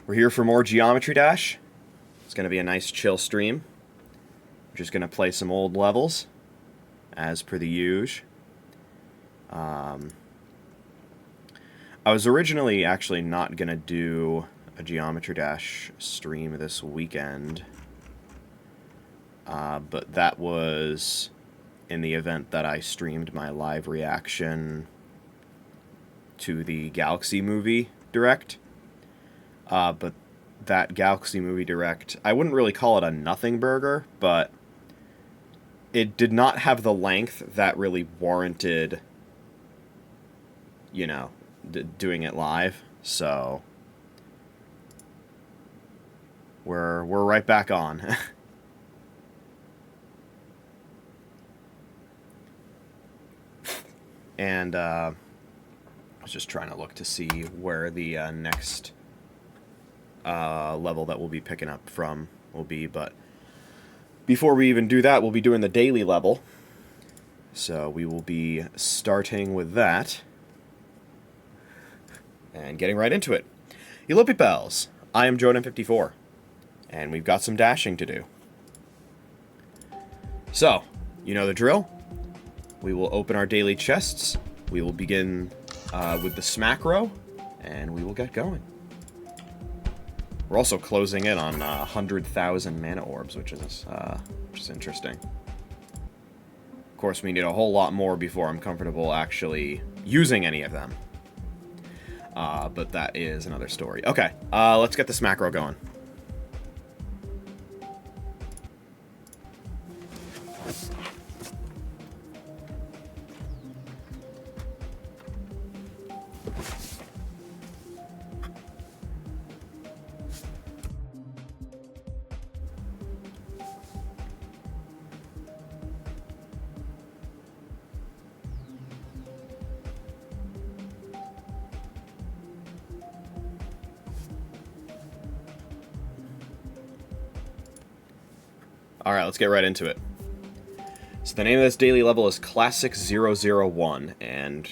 We're here for more Geometry Dash. It's going to be a nice chill stream. We're just going to play some old levels, as per the usual. I was originally actually not going to do a Geometry Dash stream this weekend, but that was in the event that I streamed my live reaction to the Galaxy movie Direct. But that Galaxy movie Direct, I wouldn't really call it a nothing burger, but it did not have the length that really warranted, you know, doing it live. So we're right back on. And I was just trying to look to see where the next level that we'll be picking up from will be, but before we even do that, we'll be doing the daily level. So we will be starting with that and getting right into it. Elope Bells, I am JoeDan54, and we've got some dashing to do. So, you know the drill. We will open our daily chests. We will begin with the smack row, and we will get going. We're also closing in on 100,000 mana orbs, which is interesting. Of course, we need a whole lot more before I'm comfortable actually using any of them. But that is another story. Okay, let's get this macro going. Alright, let's get right into it. So the name of this daily level is Classic 001, and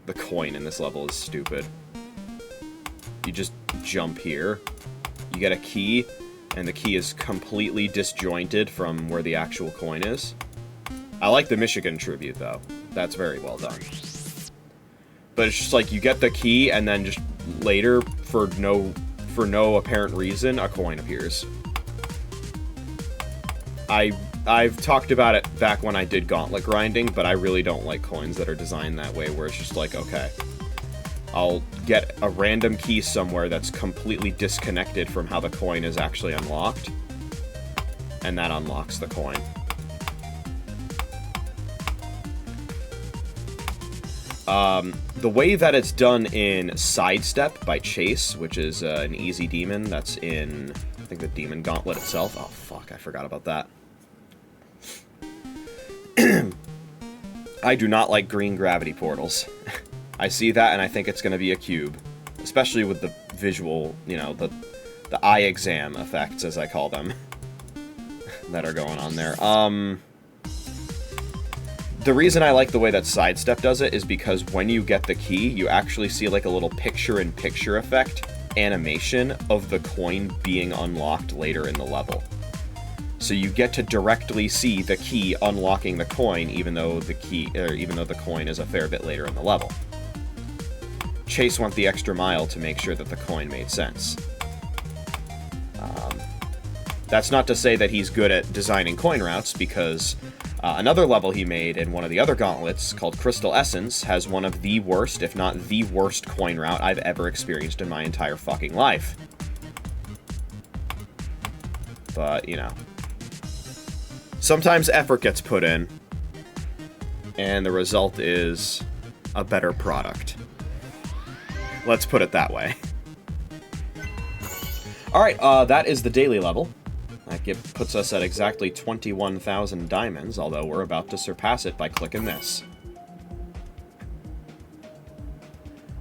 the coin in this level is stupid. You just jump here, you get a key, and the key is completely disjointed from where the actual coin is. I like the Michigan tribute, though. That's very well done. But it's just like, you get the key, and then just later, for no apparent reason, a coin appears. I've talked about it back when I did gauntlet grinding, but I really don't like coins that are designed that way, where it's just like, okay, I'll get a random key somewhere that's completely disconnected from how the coin is actually unlocked, and that unlocks the coin. The way that it's done in Sidestep by Chase, which is an easy demon that's in, I think, the demon gauntlet itself. Oh, fuck, I forgot about that. I do not like green gravity portals. I see that and I think it's going to be a cube. Especially with the visual, you know, the eye exam effects, as I call them, that are going on there. The reason I like the way that Sidestep does it is because when you get the key, you actually see like a little picture-in-picture effect animation of the coin being unlocked later in the level. So you get to directly see the key unlocking the coin, even though the coin is a fair bit later in the level. Chase went the extra mile to make sure that the coin made sense. That's not to say that he's good at designing coin routes, because another level he made in one of the other gauntlets, called Crystal Essence, has one of the worst, if not the worst, coin route I've ever experienced in my entire fucking life. But, you know, sometimes effort gets put in, and the result is a better product. Let's put it that way. Alright, that is the daily level. That puts us at exactly 21,000 diamonds, although we're about to surpass it by clicking this.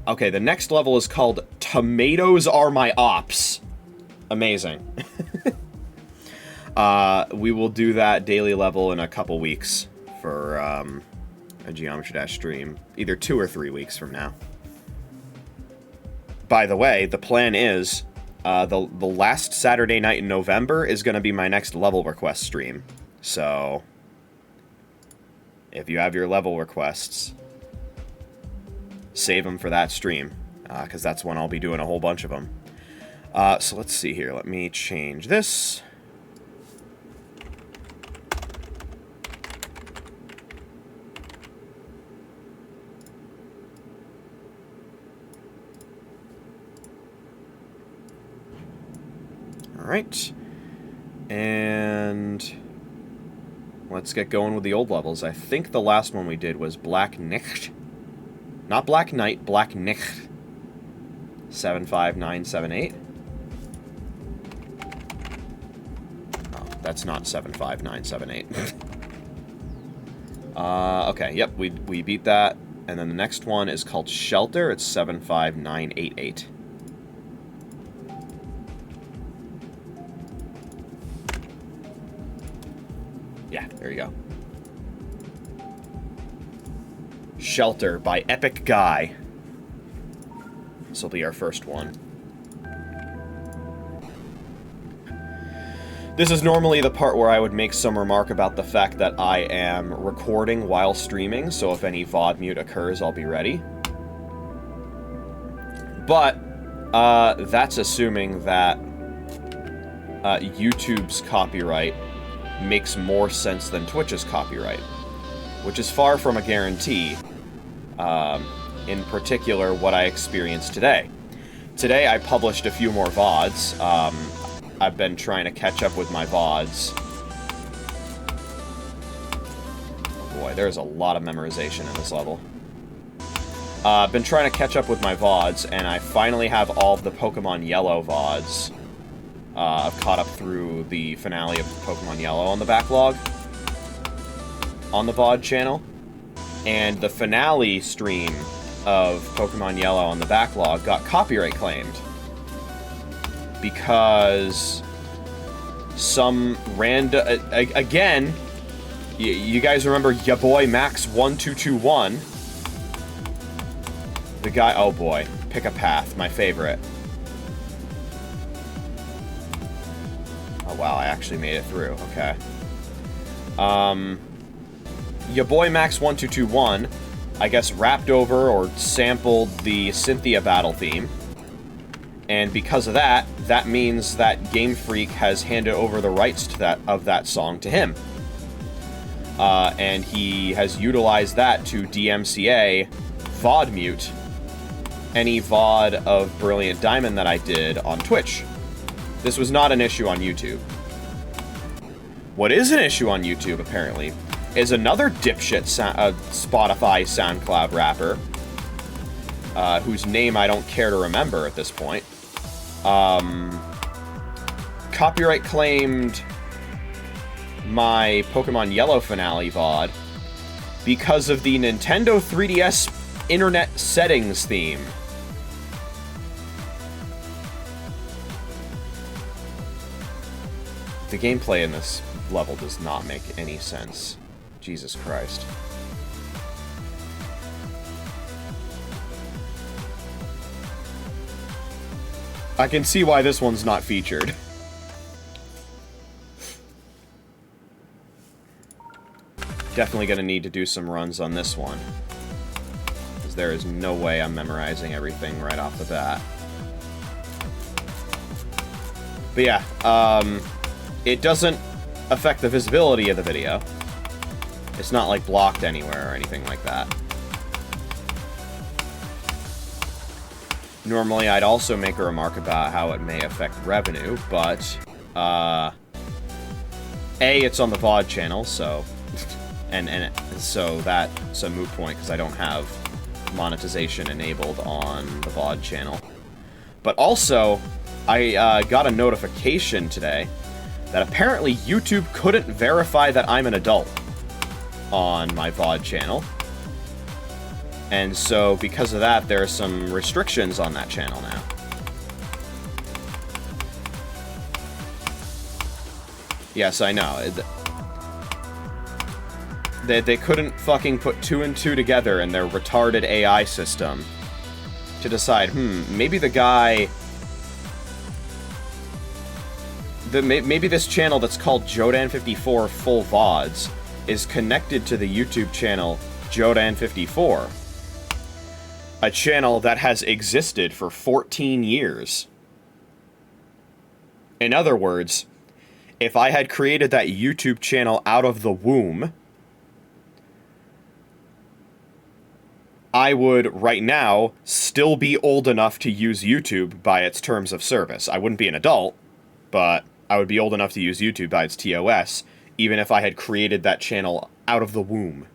Okay, the next level is called Tomatoes Are My Ops. Amazing. We will do that daily level in a couple weeks for a Geometry Dash stream. Either 2 or 3 weeks from now. By the way, the plan is The last Saturday night in November is going to be my next level request stream. So, if you have your level requests, save them for that stream, because that's when I'll be doing a whole bunch of them. So let's see here. Let me change this. Alright, and let's get going with the old levels. I think the last one we did was Black Nicht. Not Black Knight, Black Nicht. 75978. Oh, that's not 75978. Okay, yep, we beat that. And then the next one is called Shelter. It's 75988. Yeah, there you go. Shelter by Epic Guy. This will be our first one. This is normally the part where I would make some remark about the fact that I am recording while streaming, so if any VOD mute occurs, I'll be ready. But, that's assuming that YouTube's copyright makes more sense than Twitch's copyright, which is far from a guarantee, in particular what I experienced today. Today I published a few more VODs. I've been trying to catch up with my VODs. Oh boy, there's a lot of memorization in this level. I've been trying to catch up with my VODs, and I finally have all of the Pokemon Yellow VODs. I've caught up through the finale of Pokemon Yellow on the backlog, on the VOD channel, and the finale stream of Pokemon Yellow on the backlog got copyright claimed because some random... again, you guys remember ya boy Max1221? The guy... oh boy, pick a path, my favorite. Oh wow, I actually made it through. Okay. Your boy Max1221, I guess, rapped over or sampled the Cynthia battle theme. And because of that, that means that Game Freak has handed over the rights to that song to him. And he has utilized that to DMCA VOD mute any VOD of Brilliant Diamond that I did on Twitch. This was not an issue on YouTube. What is an issue on YouTube, apparently, is another dipshit Spotify SoundCloud rapper, whose name I don't care to remember at this point, copyright claimed my Pokemon Yellow finale VOD because of the Nintendo 3DS internet settings theme. The gameplay in this level does not make any sense. Jesus Christ. I can see why this one's not featured. Definitely gonna need to do some runs on this one, because there is no way I'm memorizing everything right off the bat. But yeah, it doesn't affect the visibility of the video. It's not, like, blocked anywhere or anything like that. Normally, I'd also make a remark about how it may affect revenue, but, A, it's on the VOD channel, so... so that's a moot point, because I don't have monetization enabled on the VOD channel. But also, I got a notification today that apparently YouTube couldn't verify that I'm an adult on my VOD channel. And so, because of that, there are some restrictions on that channel now. Yes, I know. They couldn't fucking put 2 and 2 together in their retarded AI system to decide, maybe the guy maybe this channel that's called JoeDan54 Full VODs is connected to the YouTube channel JoeDan54, a channel that has existed for 14 years. In other words, if I had created that YouTube channel out of the womb, I would, right now, still be old enough to use YouTube by its terms of service. I wouldn't be an adult, but I would be old enough to use YouTube by its TOS, even if I had created that channel out of the womb.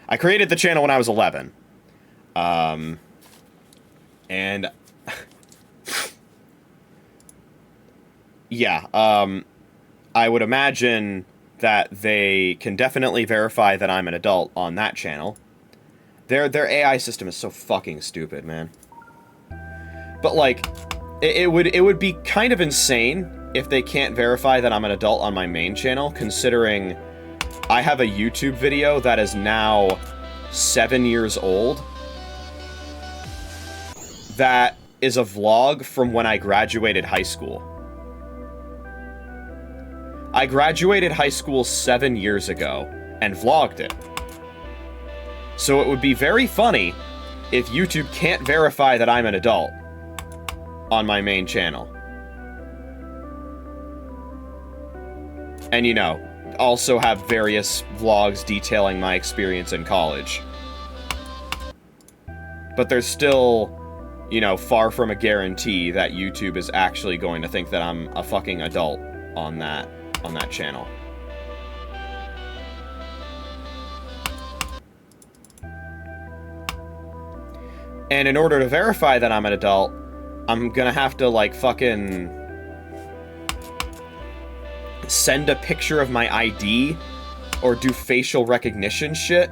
I created the channel when I was 11. And... yeah, I would imagine that they can definitely verify that I'm an adult on that channel. Their AI system is so fucking stupid, man. But, like, it would be kind of insane if they can't verify that I'm an adult on my main channel, considering I have a YouTube video that is now 7 years old. That is a vlog from when I graduated high school. I graduated high school 7 years ago and vlogged it. So it would be very funny if YouTube can't verify that I'm an adult on my main channel. And, you know, also have various vlogs detailing my experience in college. But there's still, you know, far from a guarantee that YouTube is actually going to think that I'm a fucking adult on that channel. And in order to verify that I'm an adult, I'm gonna have to, like, fucking send a picture of my ID or do facial recognition shit.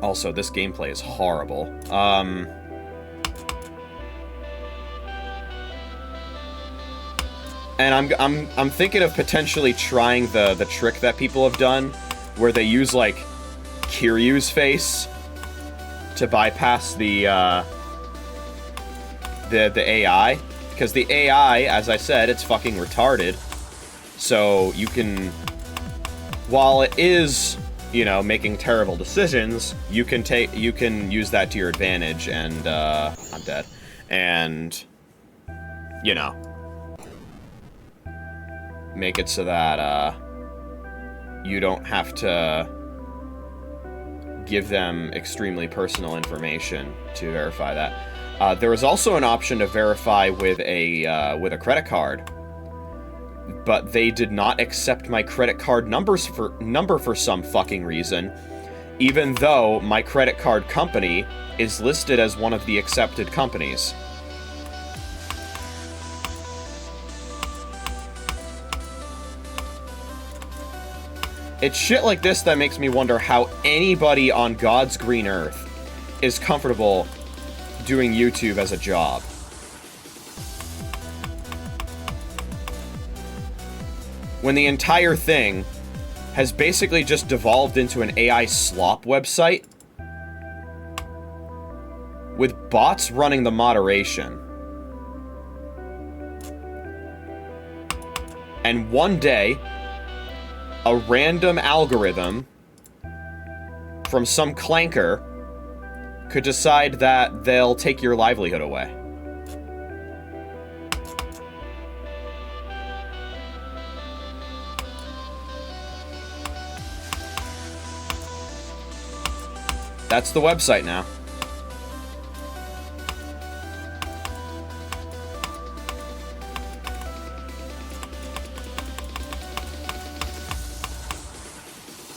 Also, this gameplay is horrible. And I'm thinking of potentially trying the trick that people have done, where they use, like, Kiryu's face to bypass the AI, because the AI, as I said, it's fucking retarded. So you can, while it is, you know, making terrible decisions, you can use that to your advantage, and I'm dead, and, you know, make it so that you don't have to give them extremely personal information to verify that. There is also an option to verify with a credit card, but they did not accept my credit card number for some fucking reason, even though my credit card company is listed as one of the accepted companies. It's shit like this that makes me wonder how anybody on God's green earth is comfortable doing YouTube as a job. When the entire thing has basically just devolved into an AI slop website with bots running the moderation. And one day, a random algorithm from some clanker could decide that they'll take your livelihood away. That's the website now.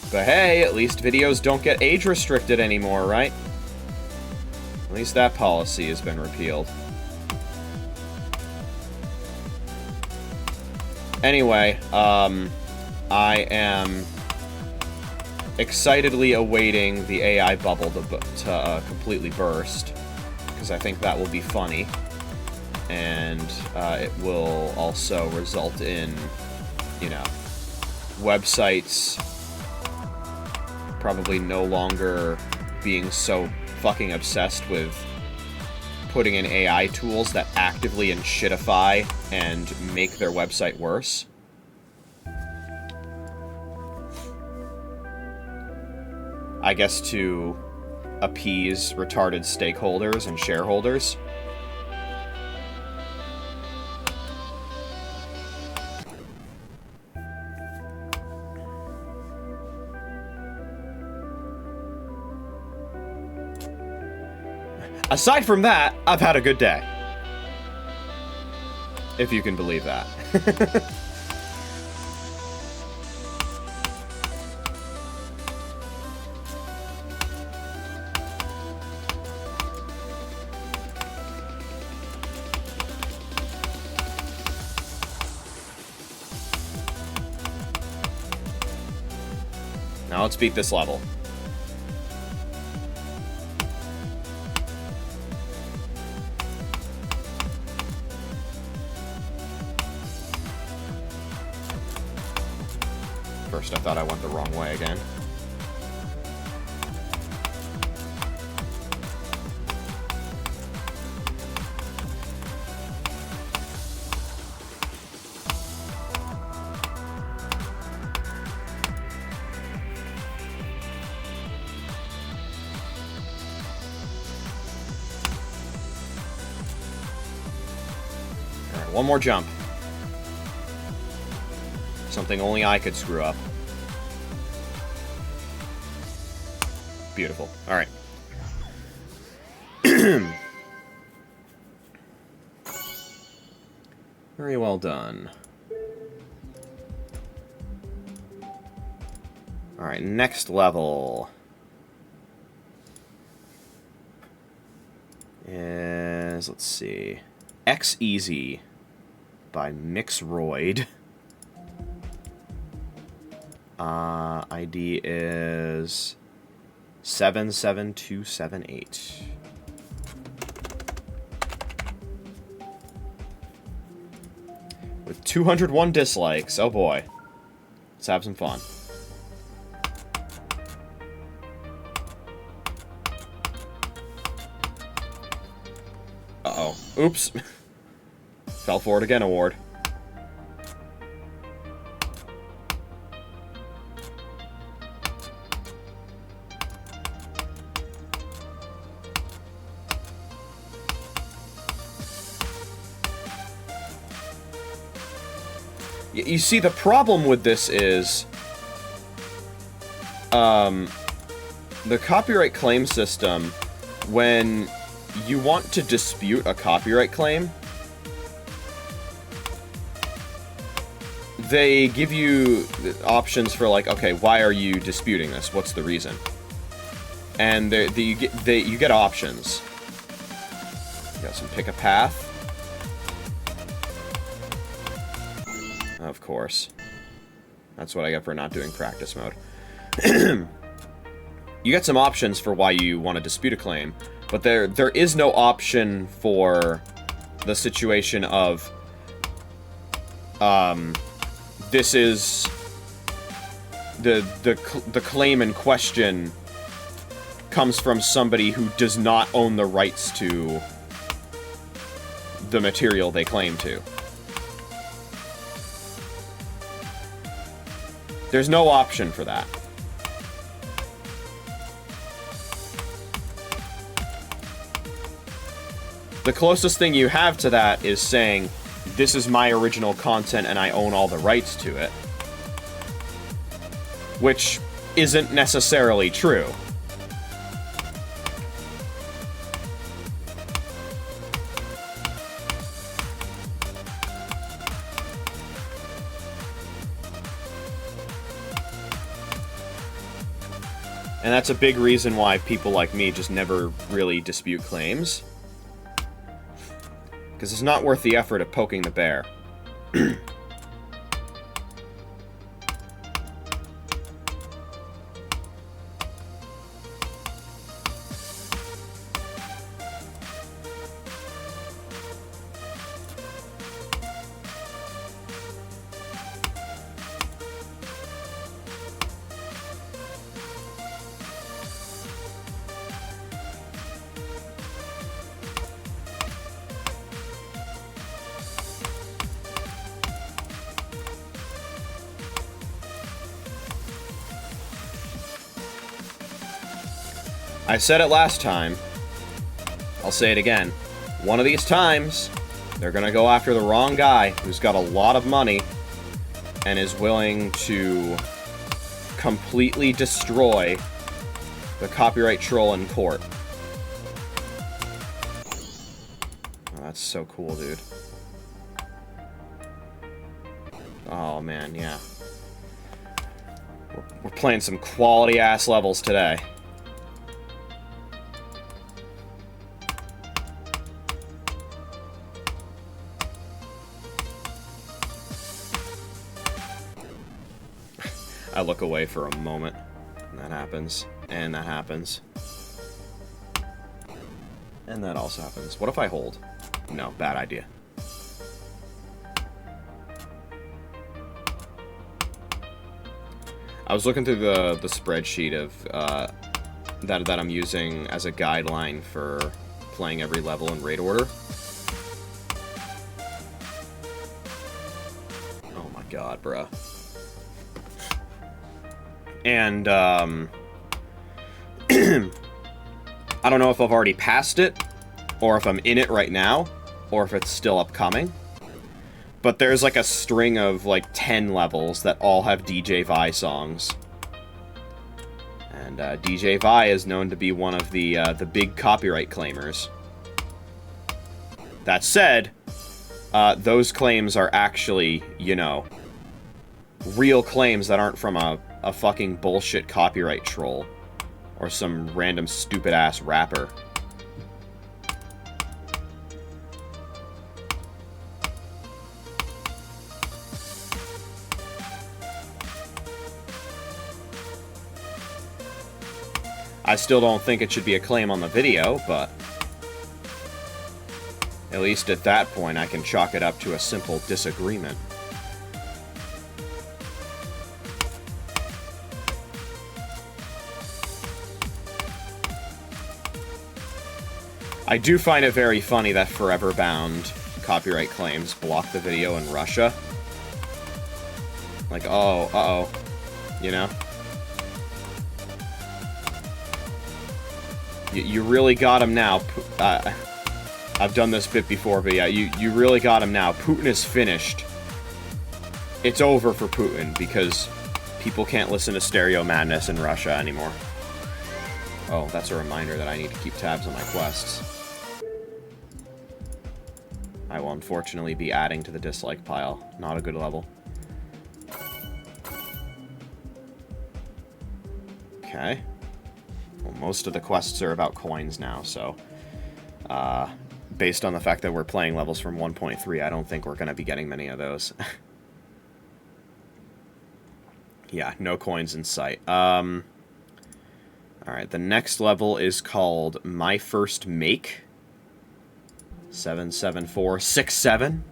But hey, at least videos don't get age restricted anymore, right? At least that policy has been repealed. Anyway, I am excitedly awaiting the AI bubble to completely burst, because I think that will be funny, and it will also result in, you know, websites probably no longer being so fucking obsessed with putting in AI tools that actively shitify and make their website worse. I guess to appease retarded stakeholders and shareholders. Aside from that, I've had a good day. If you can believe that. Now let's beat this level. First, I thought I went the wrong way again. All right, one more jump. Something only I could screw up. Beautiful. All right. Very well done. All right, next level is, let's see, X Easy by Mixroid. ID is 77278. With 201 dislikes. Oh boy. Let's have some fun. Uh-oh. Oops. Fell for it again, award. You see, the problem with this is, the copyright claim system, when you want to dispute a copyright claim, they give you options for, like, okay, why are you disputing this? What's the reason? And you get options. You got some pick a path. Of course. That's what I get for not doing practice mode. You get some options for why you want to dispute a claim, but there is no option for the situation of, this is the claim in question comes from somebody who does not own the rights to the material they claim to. There's no option for that. The closest thing you have to that is saying, this is my original content and I own all the rights to it. Which isn't necessarily true. And that's a big reason why people like me just never really dispute claims. Because it's not worth the effort of poking the bear. I said it last time. I'll say it again. One of these times, they're gonna go after the wrong guy who's got a lot of money and is willing to completely destroy the copyright troll in court. Oh, that's so cool, dude. Oh, man, yeah. We're playing some quality-ass levels today. I look away for a moment, and that happens, and that happens. And that also happens. What if I hold? No, bad idea. I was looking through the spreadsheet of that I'm using as a guideline for playing every level in raid order. Oh my god, bruh. And I don't know if I've already passed it, or if I'm in it right now, or if it's still upcoming. But there's like a string of like 10 levels that all have DJ Vi songs. And DJ Vi is known to be one of the big copyright claimers. That said, those claims are actually, you know, real claims that aren't from a fucking bullshit copyright troll or some random stupid-ass rapper. I still don't think it should be a claim on the video, but at least at that point I can chalk it up to a simple disagreement. I do find it very funny that Forever Bound copyright claims block the video in Russia. Like, oh, uh-oh, you know? You really got him now. I've done this bit before, but yeah, you really got him now. Putin is finished. It's over for Putin, because people can't listen to Stereo Madness in Russia anymore. Oh, that's a reminder that I need to keep tabs on my quests. I will unfortunately be adding to the dislike pile. Not a good level. Okay. Well, most of the quests are about coins now, so... based on the fact that we're playing levels from 1.3, I don't think we're going to be getting many of those. Yeah, no coins in sight. Alright, the next level is called My First Make. 77467.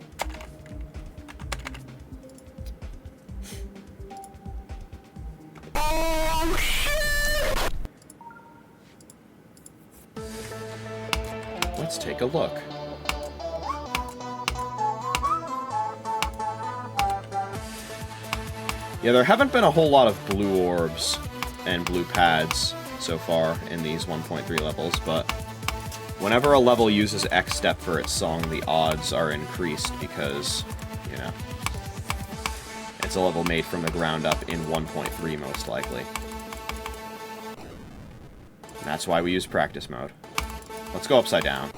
Oh, shit! Let's take a look. Yeah, there haven't been a whole lot of blue orbs and blue pads so far in these 1.3 levels, but whenever a level uses X step for its song, the odds are increased because, you know, it's a level made from the ground up in 1.3 most likely. And that's why we use practice mode. Let's go upside down.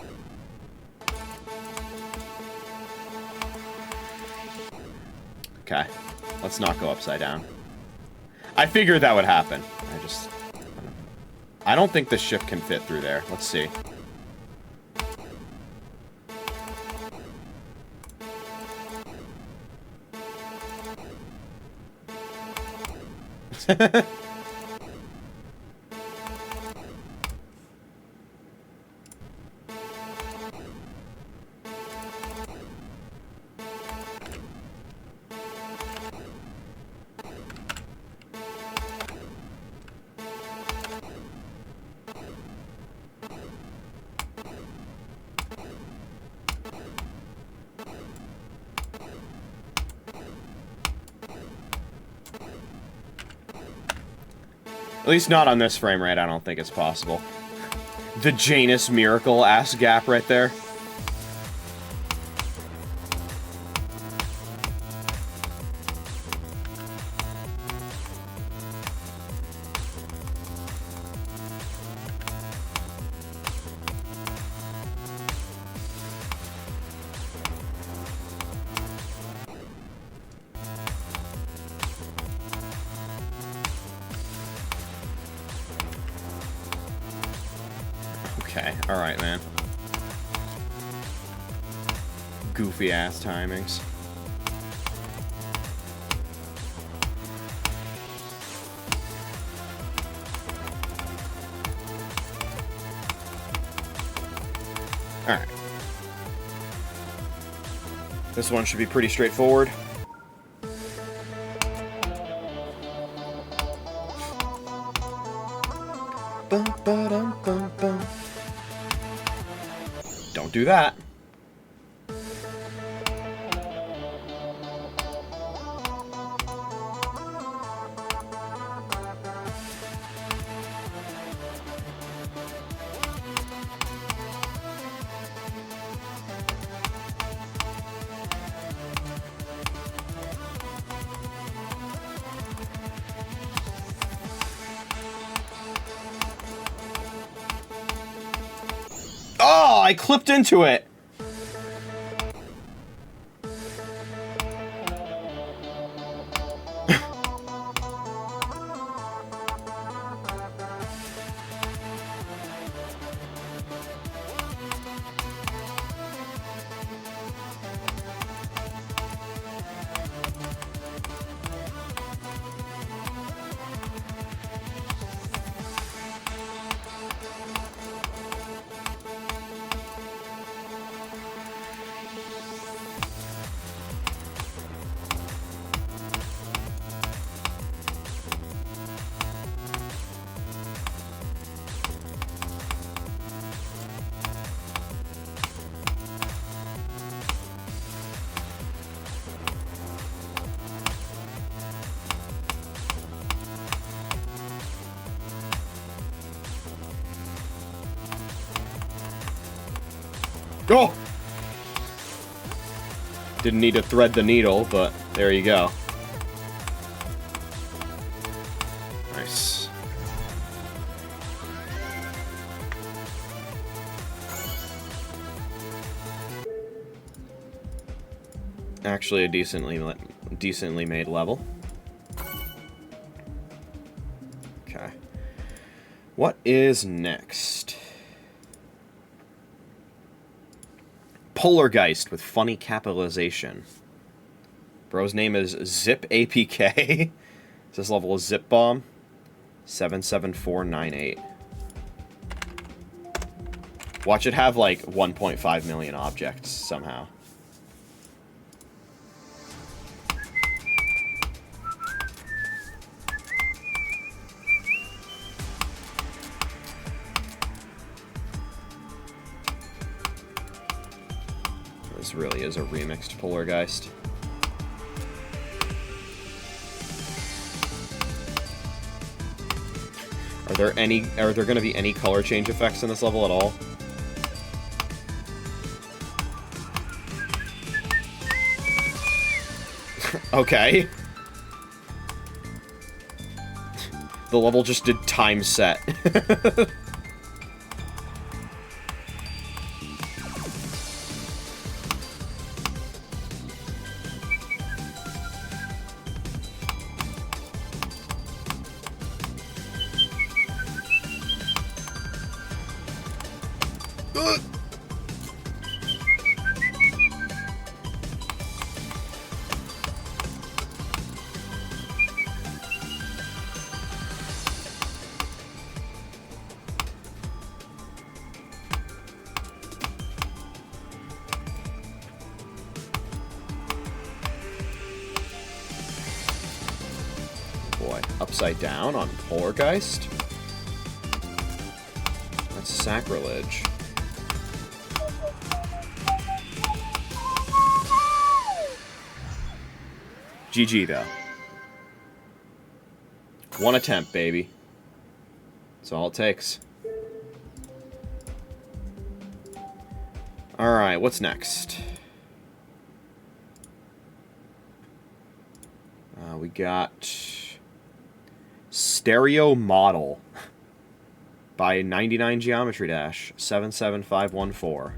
Okay. Let's not go upside down. I figured that would happen. I don't think the ship can fit through there. Let's see. At least not on this frame rate, I don't think it's possible. The Janus Miracle ass gap right there. Okay, alright, man. Goofy ass timings. Alright. This one should be pretty straightforward. Bum, ba-dum, bum, bum. Don't do that. Oh, I clipped into it. Go! Didn't need to thread the needle, but there you go. Nice. Actually, a decently made level. Okay. What is next? Polargeist with funny capitalization. Bro's name is Zip APK. This level is Zip Bomb 77498. Watch it have like 1.5 million objects somehow. This really is a remixed Polargeist. Are there gonna be any color change effects in this level at all? Okay. The level just did time set. Boy, upside down on Polargeist? That's sacrilege. GG, though. One attempt, baby. That's all it takes. Alright, what's next? We got Stereo Model by 99 Geometry Dash 77514.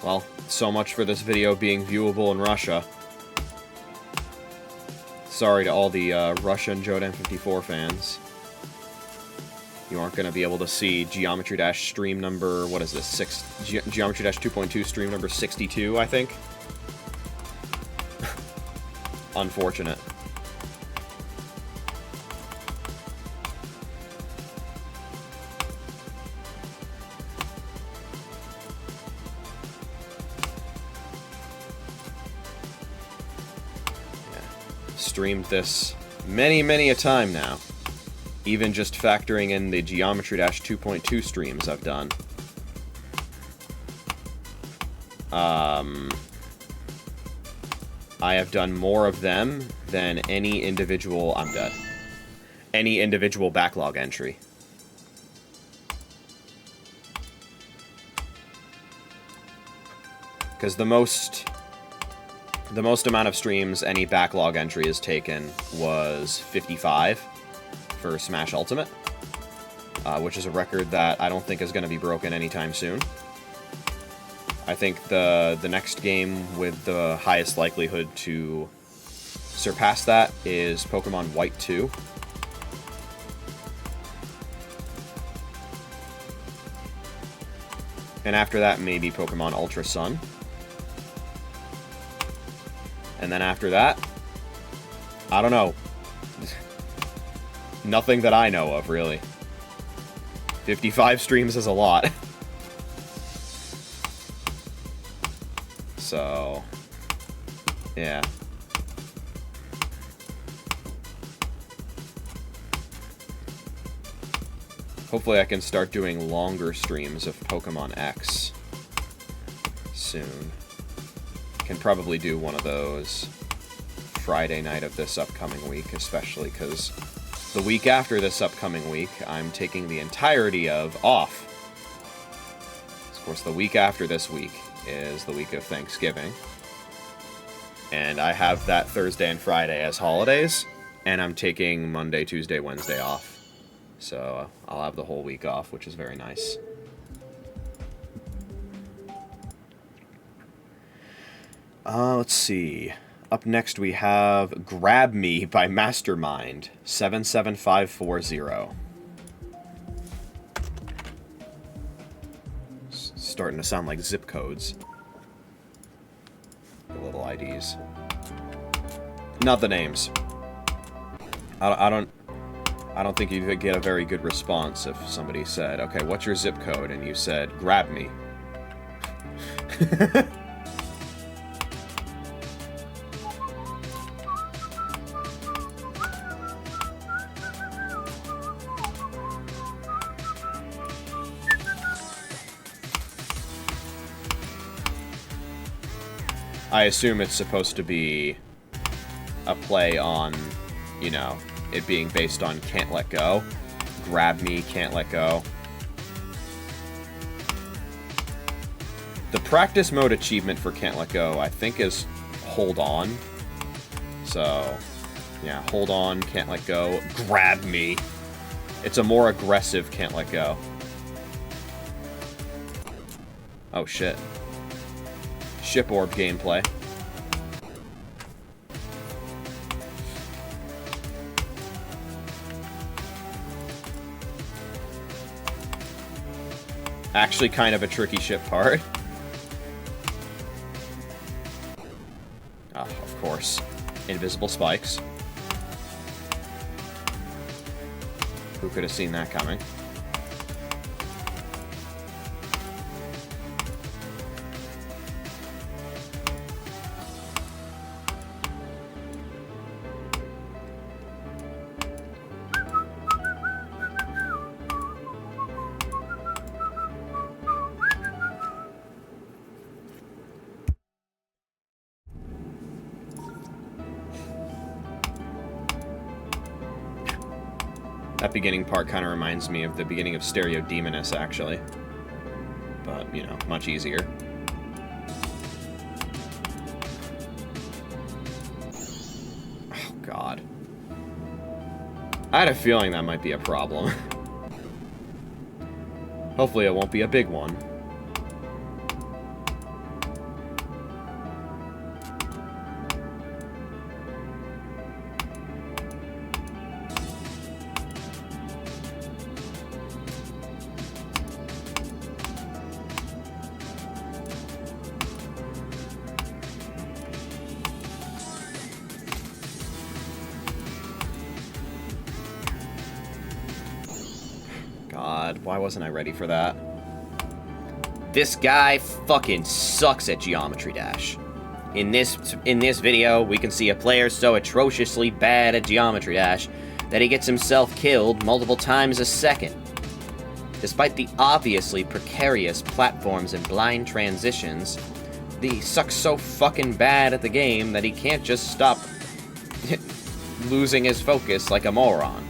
Well, so much for this video being viewable in Russia. Sorry to all the Russian JoeDan54 fans. You aren't going to be able to see Geometry Dash stream number, what is this, Geometry Dash 2.2 stream number 62, I think? Unfortunate. Streamed this many a time now. Even just factoring in the Geometry Dash 2.2 streams I've done. I have done more of them than any individual... I'm dead. Any individual backlog entry. Because the most amount of streams any backlog entry has taken was 55 for Smash Ultimate, which is a record that I don't think is going to be broken anytime soon. I think the next game with the highest likelihood to surpass that is Pokemon White 2. And after that, maybe Pokemon Ultra Sun. And then after that, I don't know. Nothing that I know of, really. 55 streams is a lot. So, yeah. Hopefully I can start doing longer streams of Pokemon X soon. Can probably do one of those Friday night of this upcoming week, especially because the week after this upcoming week, I'm taking the entirety of off. Of course, the week after this week is the week of Thanksgiving. And I have that Thursday and Friday as holidays, and I'm taking Monday, Tuesday, Wednesday off. So I'll have the whole week off, which is very nice. Let's see. Up next we have Grab Me by Mastermind, 77540. Starting to sound like zip codes. The little IDs. Not the names. I don't think you could get a very good response if somebody said, okay, what's your zip code? And you said, grab me. I assume it's supposed to be a play on, you know, it being based on Can't Let Go. Grab Me, Can't Let Go. The practice mode achievement for Can't Let Go, I think, is Hold On. So, yeah, Hold On, Can't Let Go, Grab Me. It's a more aggressive Can't Let Go. Oh, shit. Ship Orb gameplay. Actually kind of a tricky ship part. Ah, of course. Invisible spikes. Who could have seen that coming? That beginning part kind of reminds me of the beginning of Stereo Demoness, actually. But, you know, much easier. Oh, God. I had a feeling that might be a problem. Hopefully it won't be a big one. God, why wasn't I ready for that? This guy fucking sucks at Geometry Dash. In this video, we can see a player so atrociously bad at Geometry Dash that he gets himself killed multiple times a second. Despite the obviously precarious platforms and blind transitions, he sucks so fucking bad at the game that he can't just stop losing his focus like a moron.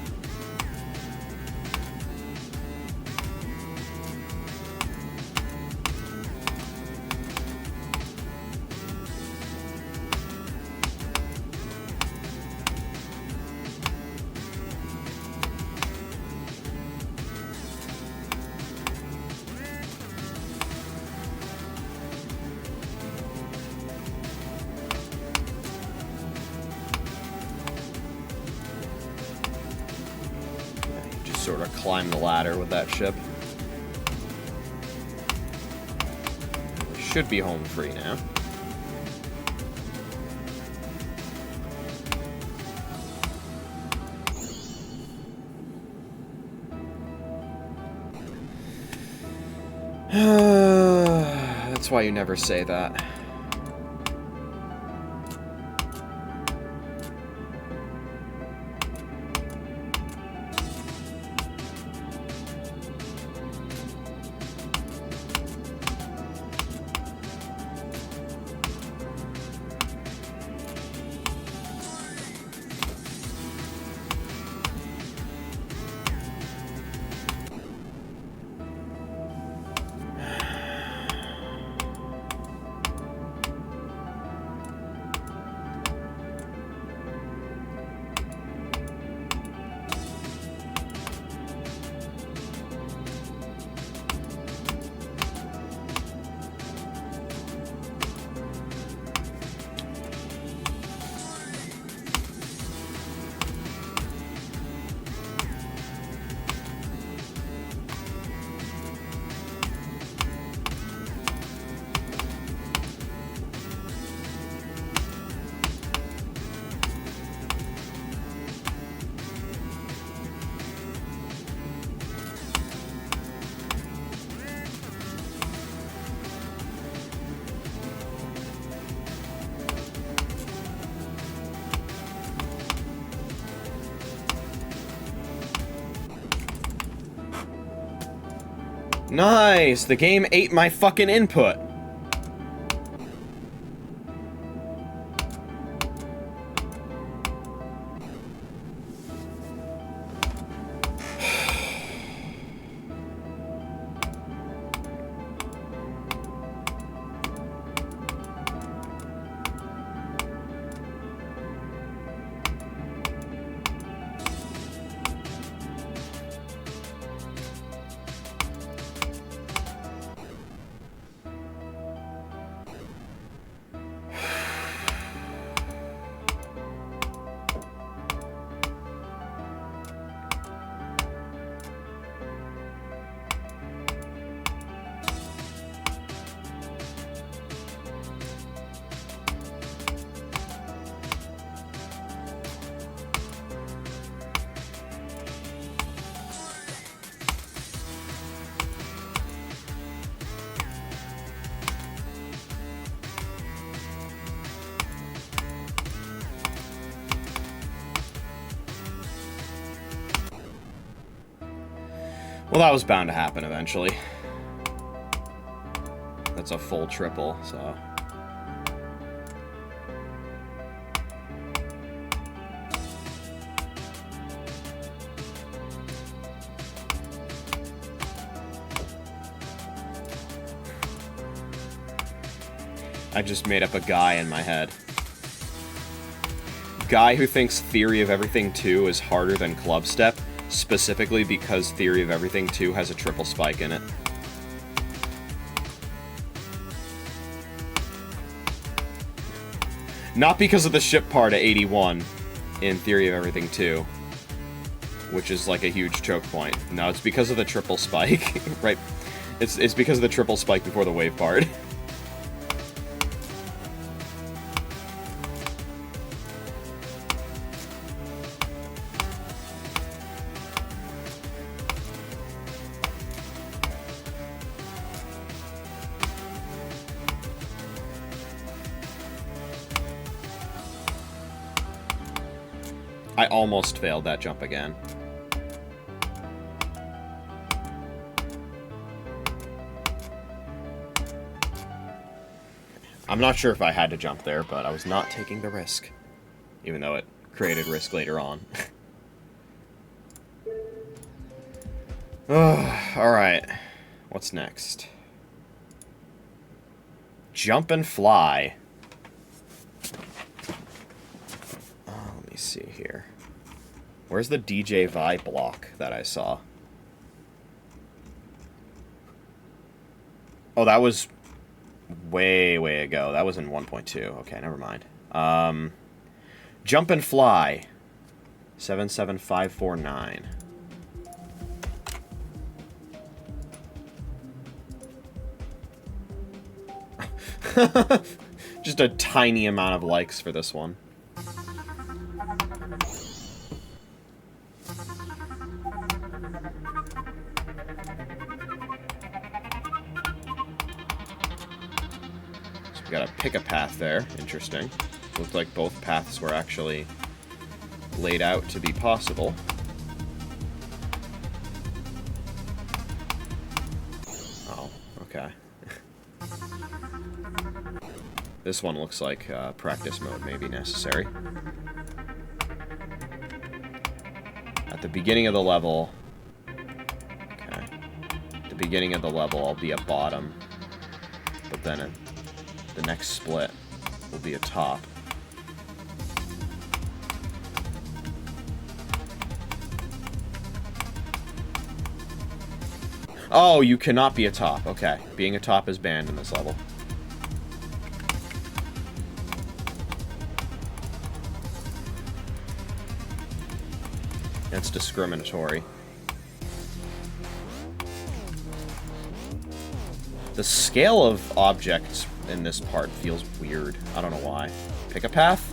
Sort of climb the ladder with that ship. Should be home free now. That's why you never say that. Nice! The game ate my fucking input! Well, that was bound to happen eventually. That's a full triple, so... I just made up a guy in my head. Guy who thinks Theory of Everything 2 is harder than Club Step, specifically because Theory of Everything 2 has a triple spike in it. Not because of the ship part at 81 in Theory of Everything 2, which is like a huge choke point. No, it's because of the triple spike, right? It's because of the triple spike before the wave part. I almost failed that jump again. I'm not sure if I had to jump there, but I was not taking the risk. Even though it created risk later on. Alright. What's next? Jump and fly. Let me see here. Where's the DJ Vi block that I saw? Oh, that was way ago. That was in 1.2. Okay, never mind. Jump and fly. 77549. Just a tiny amount of likes for this one. Got to pick a path there. Interesting. Looked like both paths were actually laid out to be possible. Oh, okay. This one looks like practice mode may be necessary. At the beginning of the level... Okay. At the beginning of the level, I'll be a bottom. But then the next split will be a top. Oh, you cannot be a top. Okay. Being a top is banned in this level. That's discriminatory. The scale of objects in this part feels weird. I don't know why. Pick a path?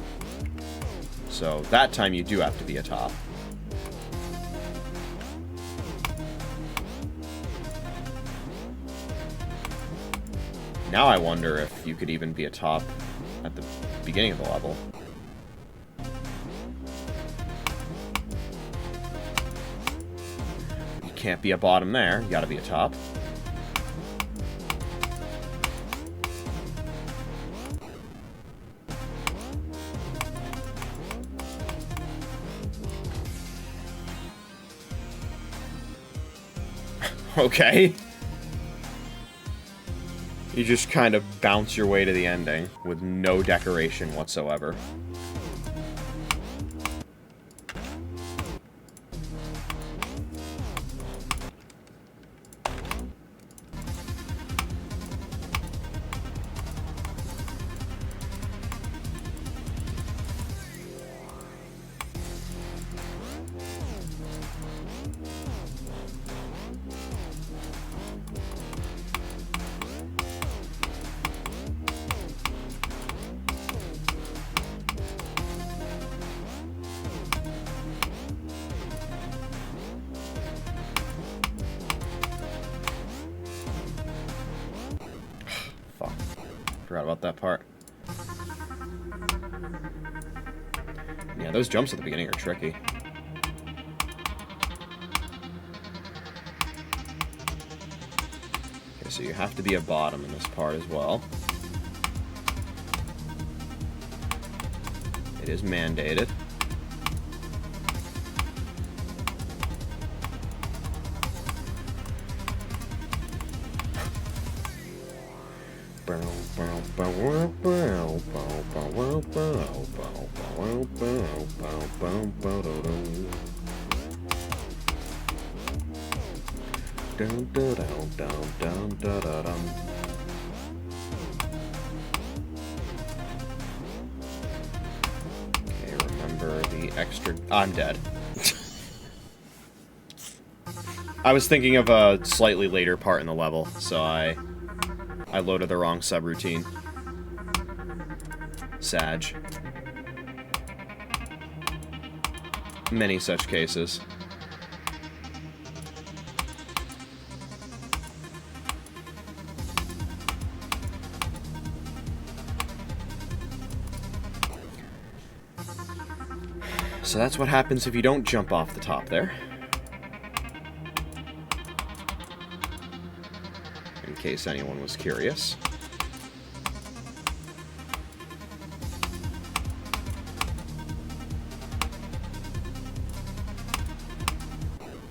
So that time you do have to be a top. Now I wonder if you could even be a top at the beginning of the level. You can't be a bottom there. You gotta be a top. Okay. You just kind of bounce your way to the ending with no decoration whatsoever. Forgot about that part. Yeah, those jumps at the beginning are tricky. Okay, so you have to be a bottom in this part as well. It is mandated. Remember the extra... I'm dead. I was thinking of a slightly later part in the level, so I loaded the wrong subroutine. Sag. Many such cases. So that's what happens if you don't jump off the top there. In case anyone was curious.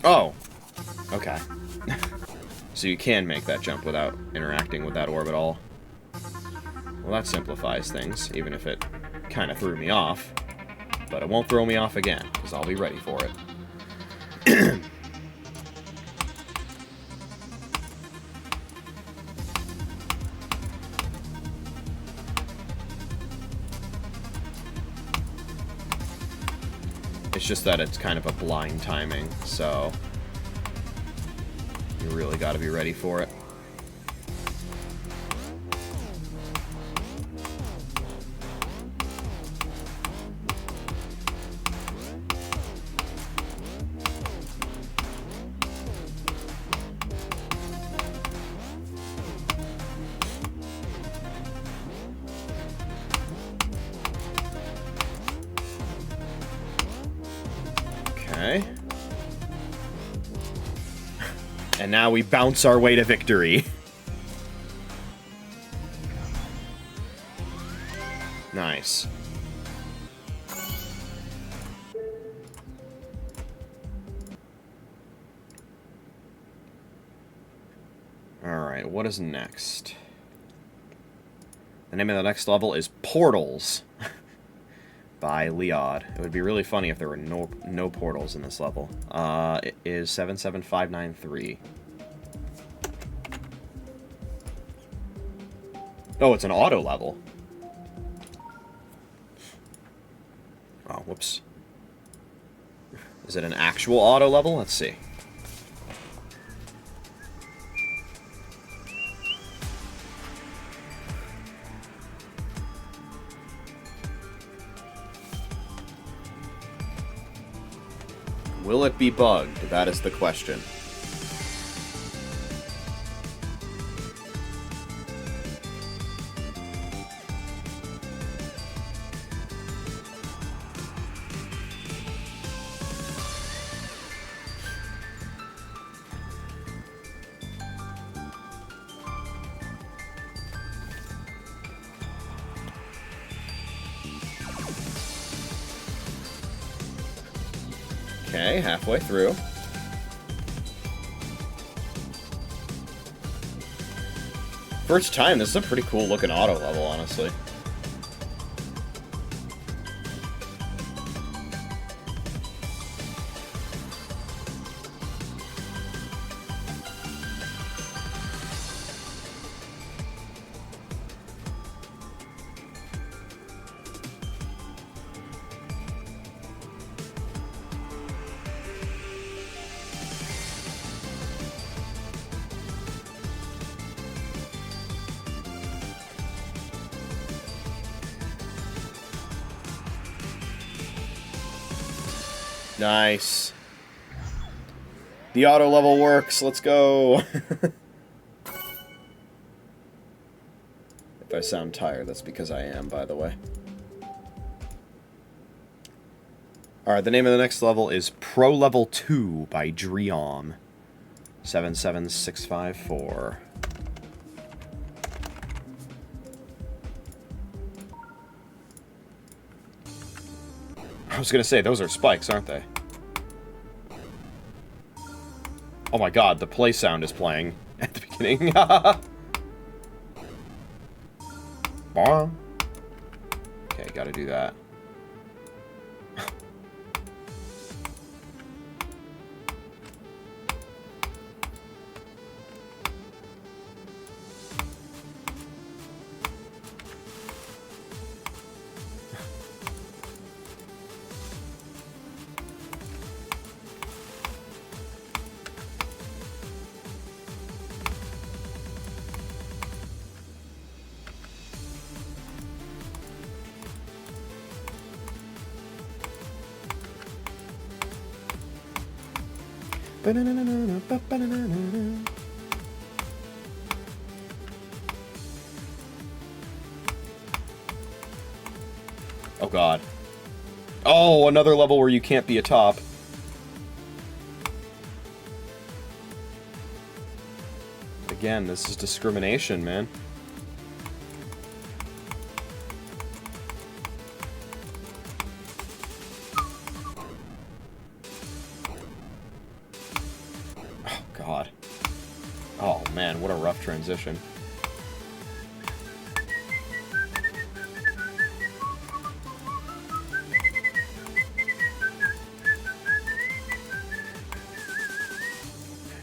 Oh! Okay. So you can make that jump without interacting with that orb at all. Well, that simplifies things, even if it kind of threw me off. But it won't throw me off again, because I'll be ready for it. It's just that it's kind of a blind timing, so you really got to be ready for it. Okay. And now we bounce our way to victory. Nice. Alright, what is next? The name of the next level is Portals. By Leod. It would be really funny if there were no portals in this level. It is 77593. Oh, it's an auto level. Oh, whoops. Is it an actual auto level? Let's see. Will it be bugged? That is the question. Okay, halfway through. First time, this is a pretty cool looking auto level, honestly. Nice. The auto level works. Let's go. If I sound tired, that's because I am, by the way. Alright, the name of the next level is Pro Level 2 by Dreom. 77654. I was gonna say, those are spikes, aren't they? Oh my god, the play sound is playing at the beginning. Okay, gotta do that. Oh god. Oh, another level where you can't be a top. Again, this is discrimination, man. Oh god. Oh man, what a rough transition.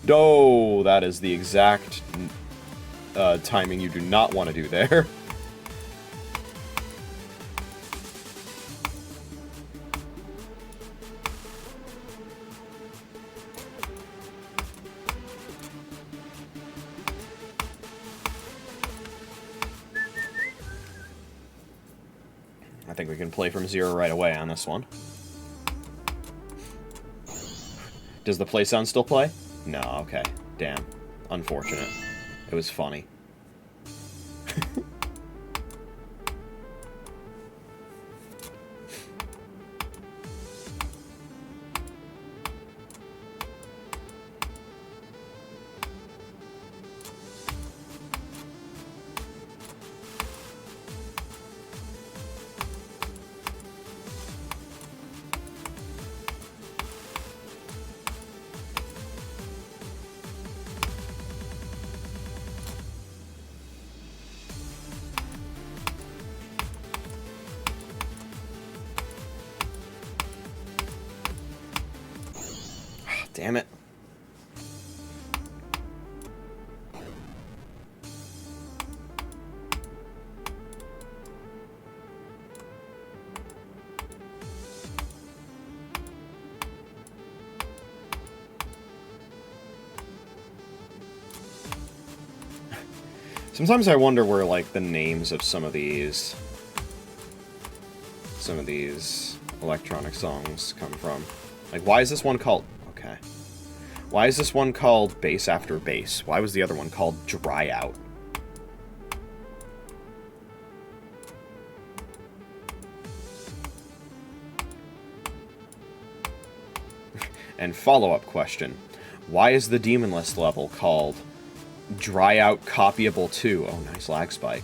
No, that is the exact timing you do not want to do there. I think we can play from 0 right away on this one. Does the play sound still play? No, okay. Damn. Unfortunate. It was funny. Damn it. Sometimes I wonder where, like, the names of some of these electronic songs come from. Like, why is this one called... Okay. Why is this one called Bass After Bass? Why was the other one called Dry Out? And follow-up question. Why is the Demon List level called Dry Out Copyable 2? Oh, nice lag spike.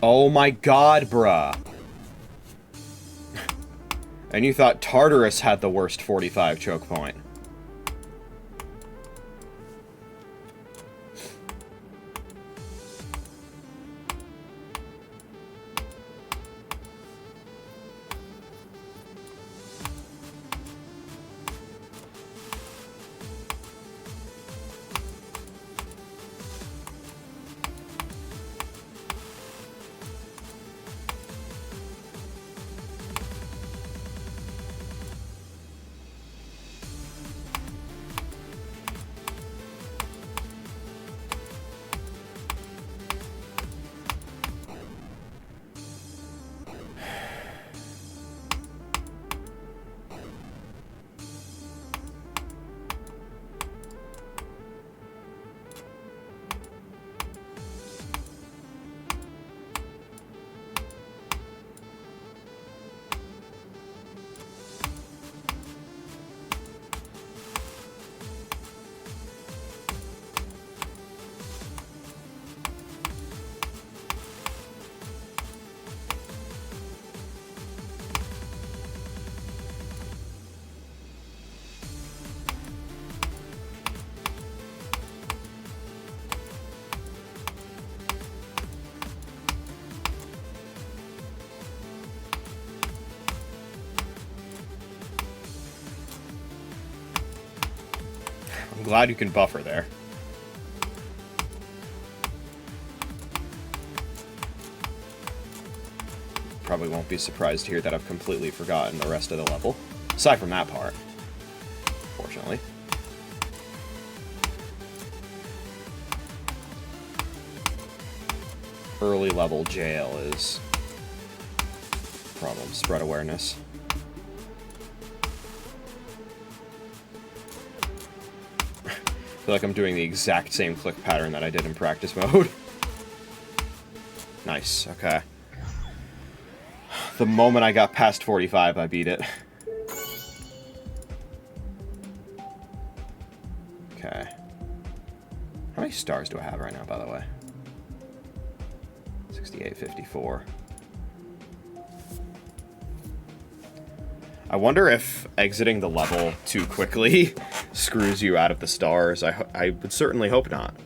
Oh my god, bruh. And you thought Tartarus had the worst 45 choke point. I'm glad you can buffer there. Probably won't be surprised to hear that I've completely forgotten the rest of the level. Aside from that part. Fortunately. Early level jail is problem. Spread awareness. I feel like I'm doing the exact same click pattern that I did in practice mode. Nice, okay. The moment I got past 45, I beat it. Okay. How many stars do I have right now, by the way? 6854. I wonder if exiting the level too quickly screws you out of the stars. I would certainly hope not.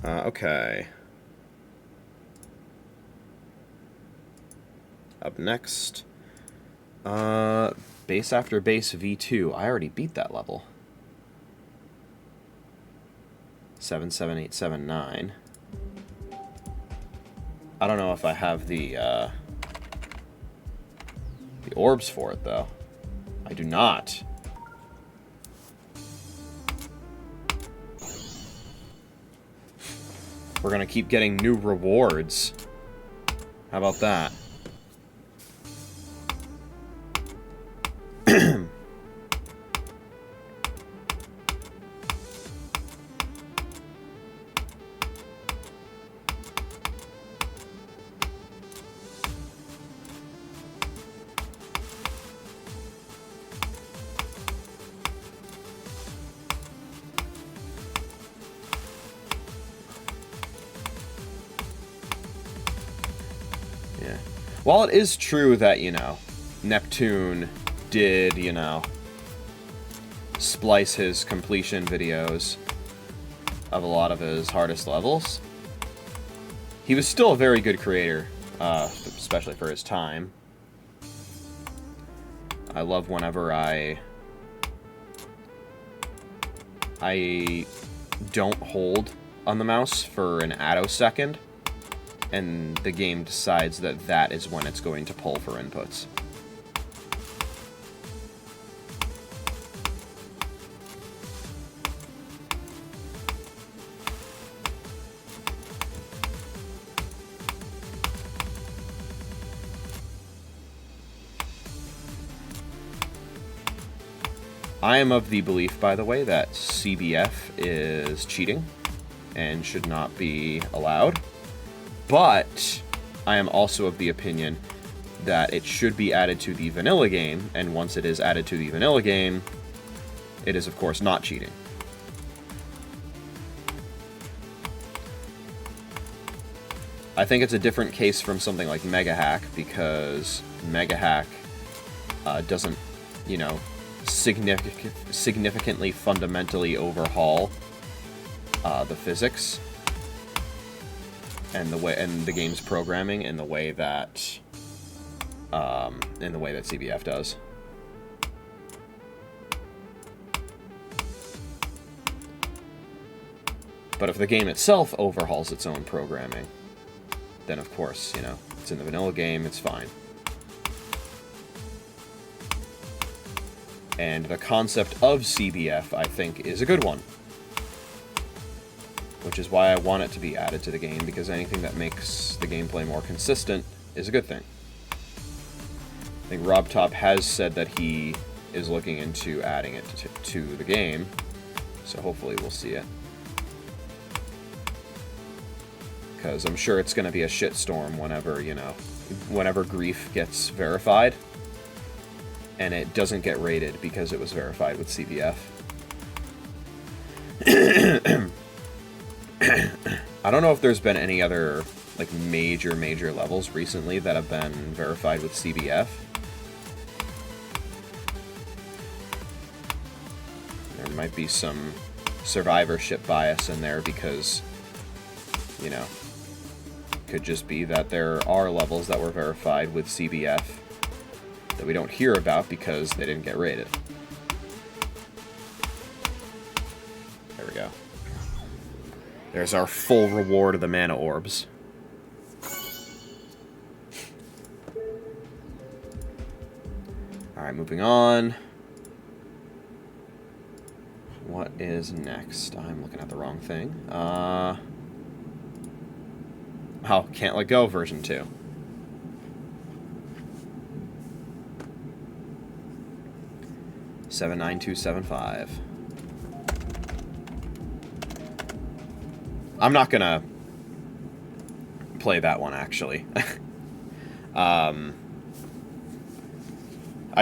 Okay. Up next. Base after base V2. I already beat that level. 77879. I don't know if I have the orbs for it, though. I do not. We're gonna keep getting new rewards. How about that? Yeah. While it is true that, you know, Neptune did, you know, splice his completion videos of a lot of his hardest levels, he was still a very good creator, especially for his time. I love whenever I don't hold on the mouse for an attosecond, and the game decides that that is when it's going to pull for inputs. I am of the belief, by the way, that CBF is cheating and should not be allowed. But I am also of the opinion that it should be added to the vanilla game, and once it is added to the vanilla game, it is, of course, not cheating. I think it's a different case from something like Mega Hack, because Mega Hack doesn't, you know, significantly fundamentally overhaul the physics and the game's programming in the way that CBF does. But if the game itself overhauls its own programming, then of course, you know, it's in the vanilla game, it's fine. And the concept of CBF, I think, is a good one. Which is why I want it to be added to the game, because anything that makes the gameplay more consistent is a good thing. I think Rob Top has said that he is looking into adding it to the game, so hopefully we'll see it. Because I'm sure it's going to be a shitstorm whenever, you know, whenever Grief gets verified. And it doesn't get rated because it was verified with CBF. I don't know if there's been any other, like, major levels recently that have been verified with CBF. There might be some survivorship bias in there because, you know, could just be that there are levels that were verified with CBF that we don't hear about because they didn't get rated. There we go. There's our full reward of the mana orbs. Alright, moving on. What is next? I'm looking at the wrong thing. Oh, Can't Let Go version 2. $79275. I'm not gonna play that one, actually. I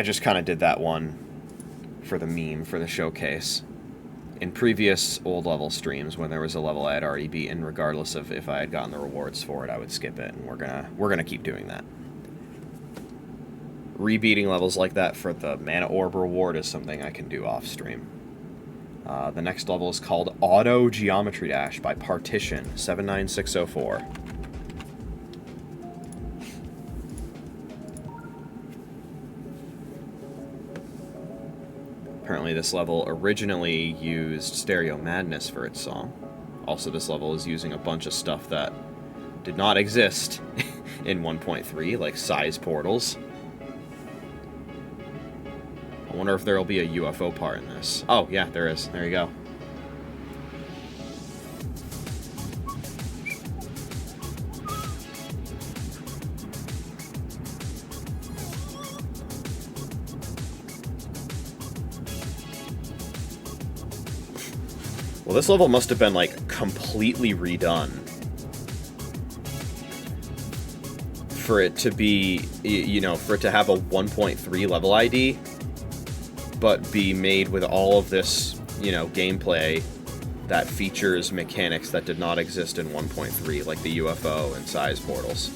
just kind of did that one for the meme, for the showcase. In previous old level streams, when there was a level I had already beaten, regardless of if I had gotten the rewards for it, I would skip it, and we're gonna keep doing that. Rebeating levels like that for the mana orb reward is something I can do off stream. The next level is called Auto Geometry Dash by Partition 79604. Apparently this level originally used Stereo Madness for its song. Also, this level is using a bunch of stuff that did not exist in 1.3, like size portals. I wonder if there will be a UFO part in this. Oh, yeah, there is. There you go. Well, this level must have been, like, completely redone for it to be, you know, for it to have a 1.3 level ID, but be made with all of this, you know, gameplay that features mechanics that did not exist in 1.3, like the UFO and size portals.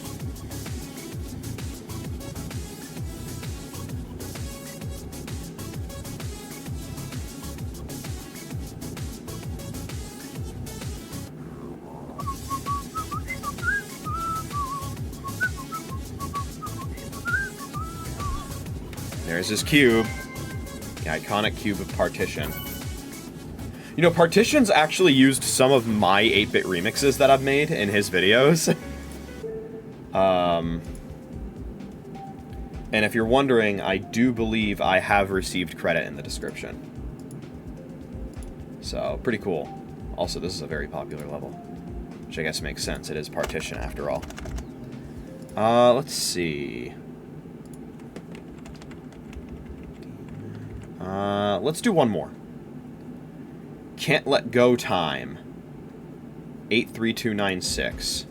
There's his cube. The iconic cube of Partition. You know, Partition's actually used some of my 8-bit remixes that I've made in his videos. And if you're wondering, I do believe I have received credit in the description. So, pretty cool. Also, this is a very popular level, which I guess makes sense. It is Partition, after all. Let's see. Let's do one more. Can't Let Go Time. 83296.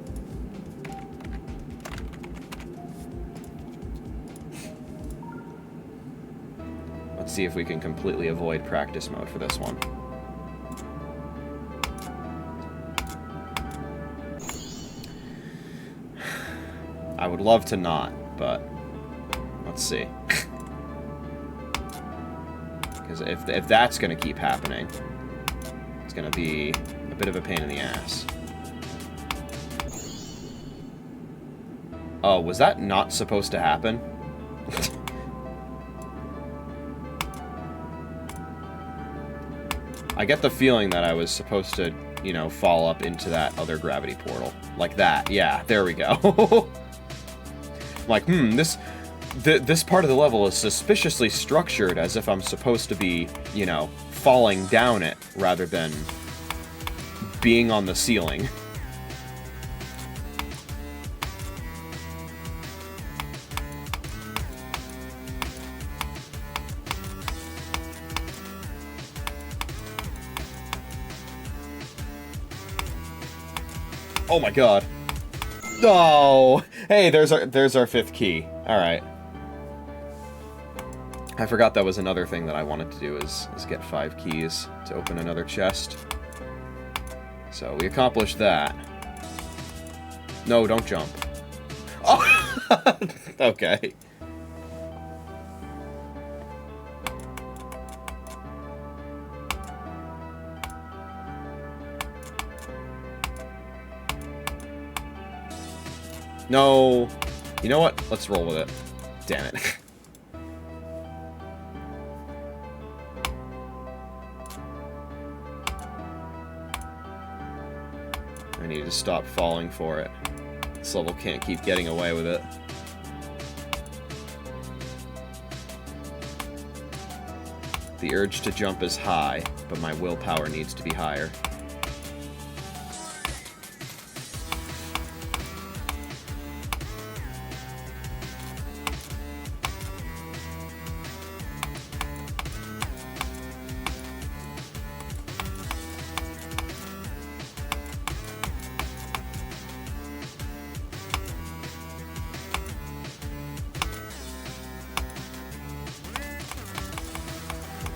Let's see if we can completely avoid practice mode for this one. I would love to not, but let's see. Because if that's going to keep happening, it's going to be a bit of a pain in the ass. Oh, was that not supposed to happen? I get the feeling that I was supposed to, you know, fall up into that other gravity portal. Like that. Yeah, there we go. Like, this part of the level is suspiciously structured as if I'm supposed to be, you know, falling down it rather than being on the ceiling. Oh my god. Oh! Hey, there's our fifth key. Alright. I forgot that was another thing that I wanted to do is get 5 keys to open another chest. So we accomplished that. No, don't jump. Oh! Okay. No. You know what? Let's roll with it. Damn it. I need to stop falling for it. This level can't keep getting away with it. The urge to jump is high, but my willpower needs to be higher.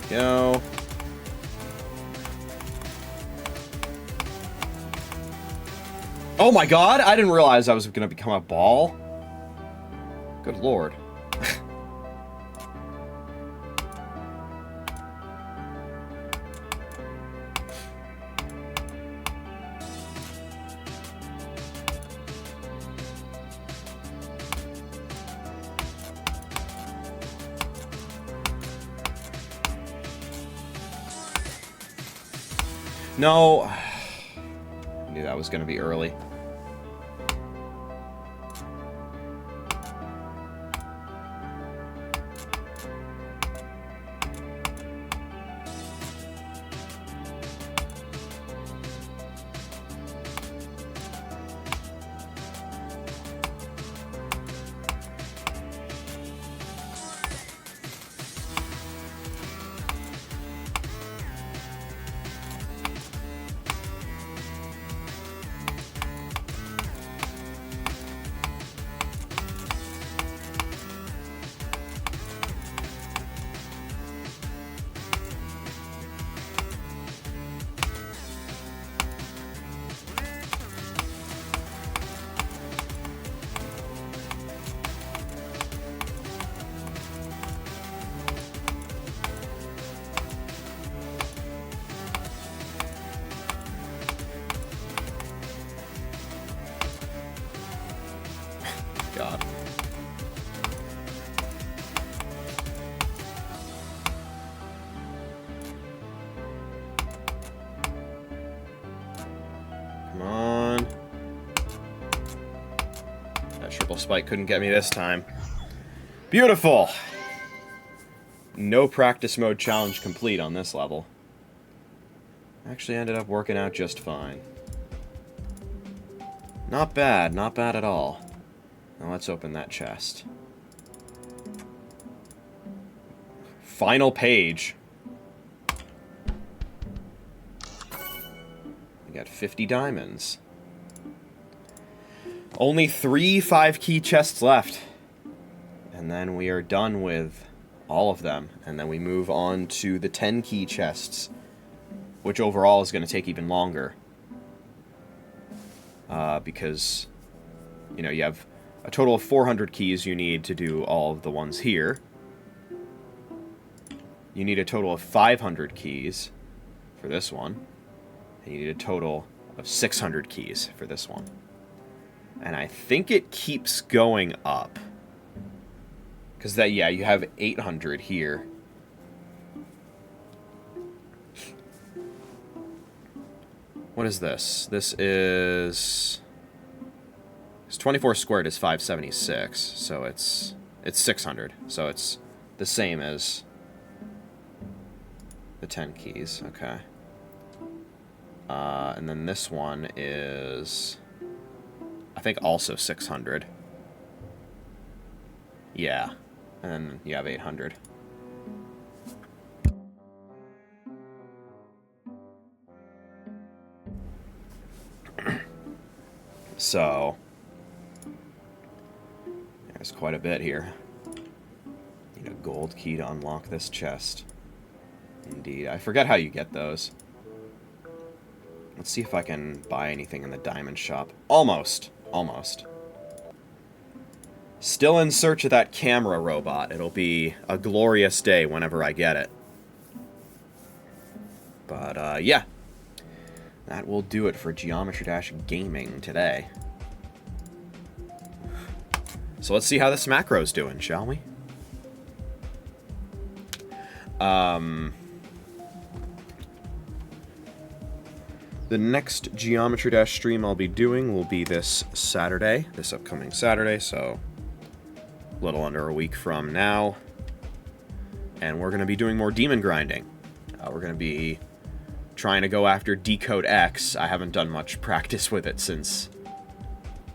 Go. Oh my god, I didn't realize I was gonna become a ball. Good lord. No. I knew that was going to be early. God. Come on. That triple spike couldn't get me this time. Beautiful! No practice mode challenge complete on this level. Actually ended up working out just fine. Not bad at all. Now let's open that chest. Final page. We got 50 diamonds. Only 3 5-key chests left. And then we are done with all of them. And then we move on to the 10-key chests, which overall is going to take even longer. Because, you know, you have a total of 400 keys you need to do all of the ones here. You need a total of 500 keys for this one. And you need a total of 600 keys for this one. And I think it keeps going up. Because that, yeah, you have 800 here. What is this? This is... 24 squared is 576, so it's 600. So it's the same as the 10 keys. Okay. And then this one is, I think, also 600. Yeah. And then you have 800. So there's quite a bit here. Need a gold key to unlock this chest. Indeed. I forget how you get those. Let's see if I can buy anything in the diamond shop. Almost. Almost. Still in search of that camera robot. It'll be a glorious day whenever I get it. But, yeah. That will do it for Geometry Dash Gaming today. So let's see how this macro's doing, shall we? The next Geometry Dash stream I'll be doing will be this Saturday, this upcoming Saturday, so a little under a week from now. And we're going to be doing more demon grinding. We're going to be trying to go after Decode X. I haven't done much practice with it since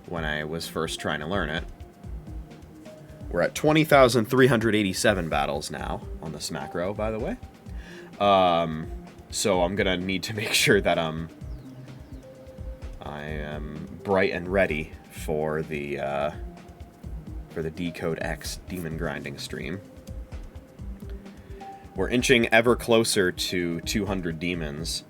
when I was first trying to learn it. We're at 20,387 battles now on this macro, by the way. So I'm going to need to make sure that I am bright and ready for the Decode X demon grinding stream. We're inching ever closer to 200 demons.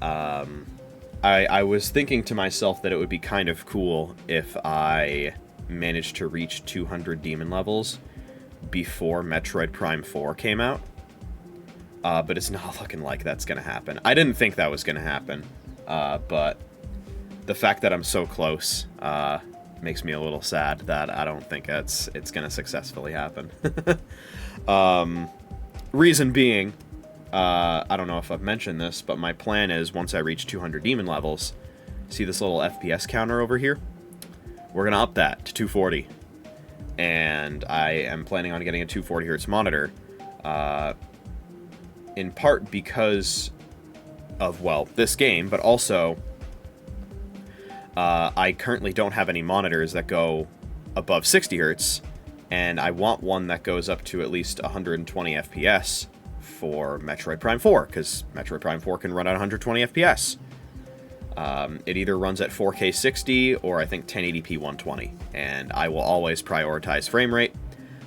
I was thinking to myself that it would be kind of cool if I managed to reach 200 demon levels before Metroid Prime 4 came out. But it's not looking like that's going to happen. I didn't think that was going to happen. But the fact that I'm so close makes me a little sad that I don't think it's going to successfully happen. Reason being, I don't know if I've mentioned this, but my plan is once I reach 200 demon levels, see this little FPS counter over here? We're going to up that to 240. And I am planning on getting a 240 hertz monitor, in part because of, well, this game, but also I currently don't have any monitors that go above 60 hertz, and I want one that goes up to at least 120 FPS for Metroid Prime 4, because Metroid Prime 4 can run at 120 FPS. It either runs at 4K 60 or I think 1080p 120, and I will always prioritize frame rate,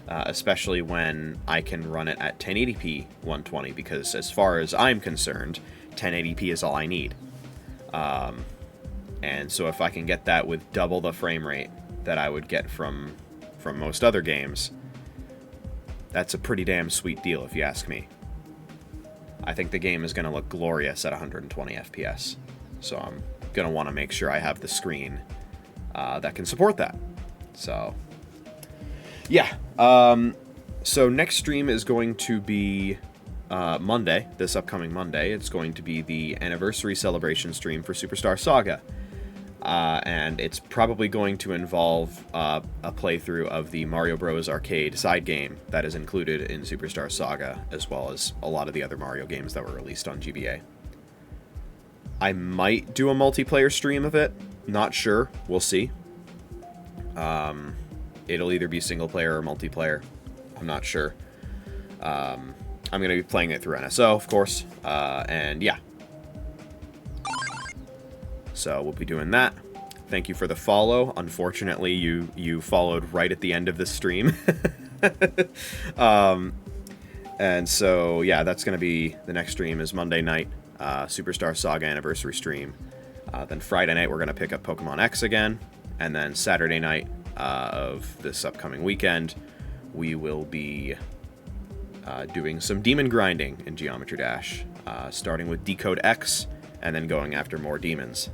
especially when I can run it at 1080p 120, because as far as I'm concerned, 1080p is all I need. And so if I can get that with double the frame rate that I would get from most other games, that's a pretty damn sweet deal if you ask me. I think the game is going to look glorious at 120 FPS. So I'm going to want to make sure I have the screen that can support that. So, yeah. So next stream is going to be Monday, this upcoming Monday. It's going to be the anniversary celebration stream for Superstar Saga. And it's probably going to involve a playthrough of the Mario Bros. Arcade side game that is included in Superstar Saga, as well as a lot of the other Mario games that were released on GBA. I might do a multiplayer stream of it. Not sure. We'll see. It'll either be single player or multiplayer. I'm not sure. I'm going to be playing it through NSO, of course. And yeah. So we'll be doing that. Thank you for the follow. Unfortunately, you followed right at the end of this stream. And so, yeah, that's going to be... The next stream is Monday night. Superstar Saga anniversary stream. Then Friday night we're going to pick up Pokemon X again. And then Saturday night of this upcoming weekend, we will be doing some demon grinding in Geometry Dash. Starting with Decode X, and then going after more demons.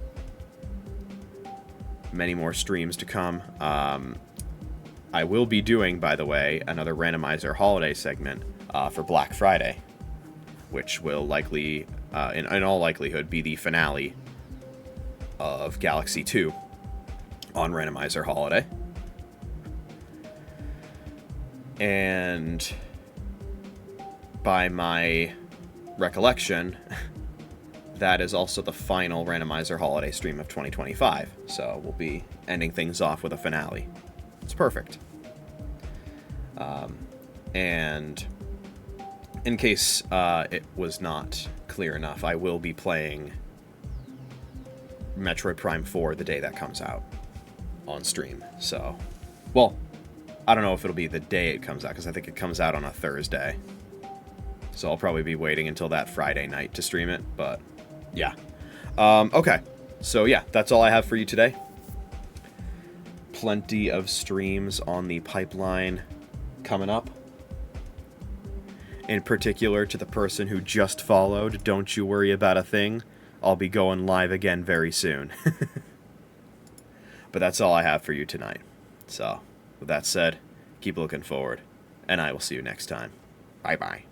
Many more streams to come. I will be doing, by the way, another randomizer holiday segment for Black Friday, which will likely, in all likelihood, be the finale of Galaxy 2 on randomizer holiday. And by my recollection, that is also the final randomizer holiday stream of 2025. So we'll be ending things off with a finale. It's perfect. And in case it was not clear enough, I will be playing Metroid Prime 4 the day that comes out on stream. So, well, I don't know if it'll be the day it comes out, because I think it comes out on a Thursday. So I'll probably be waiting until that Friday night to stream it, but yeah. Okay, so yeah, that's all I have for you today. Plenty of streams on the pipeline coming up. In particular, to the person who just followed, don't you worry about a thing. I'll be going live again very soon. But that's all I have for you tonight. So, with that said, keep looking forward, and I will see you next time. Bye-bye.